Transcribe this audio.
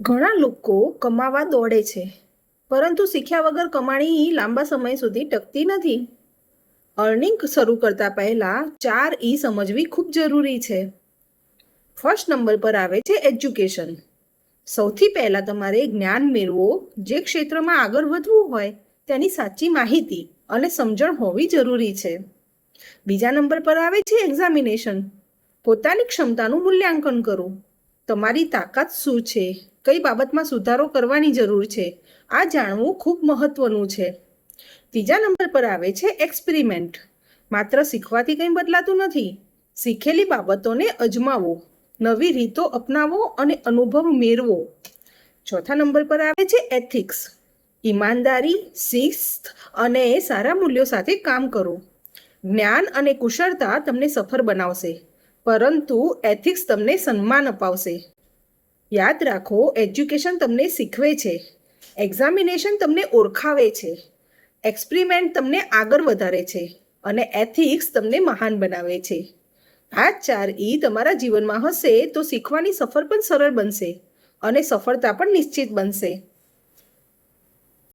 ઘણા લોકો કમાવા દોડે છે, પરંતુ શીખ્યા વગર કમાણી લાંબા સમય સુધી ટકતી નથી. અર્નિંગ શરૂ કરતા પહેલા 4 E સમજવી ખૂબ જરૂરી છે. ફર્સ્ટ નંબર પર આવે છે એજ્યુકેશન. સૌથી પહેલા તમારે જ્ઞાન મેળવો. જે ક્ષેત્રમાં આગળ વધવું હોય તેની સાચી માહિતી અને સમજણ હોવી જરૂરી છે. બીજા નંબર પર આવે છે એક્ઝામિનેશન. પોતાની ક્ષમતાનું મૂલ્યાંકન કરો. તમારી તાકાત શું છે, કઈ બાબતમાં સુધારો કરવાની જરૂર છે, આ જાણવું ખૂબ મહત્વનું છે. ત્રીજા નંબર પર આવે છે એક્સપેરિમેન્ટ. માત્ર શીખવાથી કંઈ બદલાતું નથી. શીખેલી બાબતોને અજમાવો, નવી રીતો અપનાવો અને અનુભવ મેળવો. ચોથા નંબર પર આવે છે એથિક્સ. ઈમાનદારી, શિસ્ત અને સારા મૂલ્યો સાથે કામ કરો. જ્ઞાન અને કુશળતા તમને સફળ બનાવશે, પરંતુ એથિક્સ તમને સન્માન અપાવશે. યાદ રાખો, એજ્યુકેશન તમને શીખવે છે, એક્ઝામિનેશન તમને ઓળખાવે છે, એક્સપેરિમેન્ટ તમને આગળ વધારે છે અને એથિક્સ તમને મહાન બનાવે છે. આ 4 E તમારા જીવનમાં હશે તો શીખવાની સફર પણ સરળ બનશે અને સફળતા પણ નિશ્ચિત બનશે.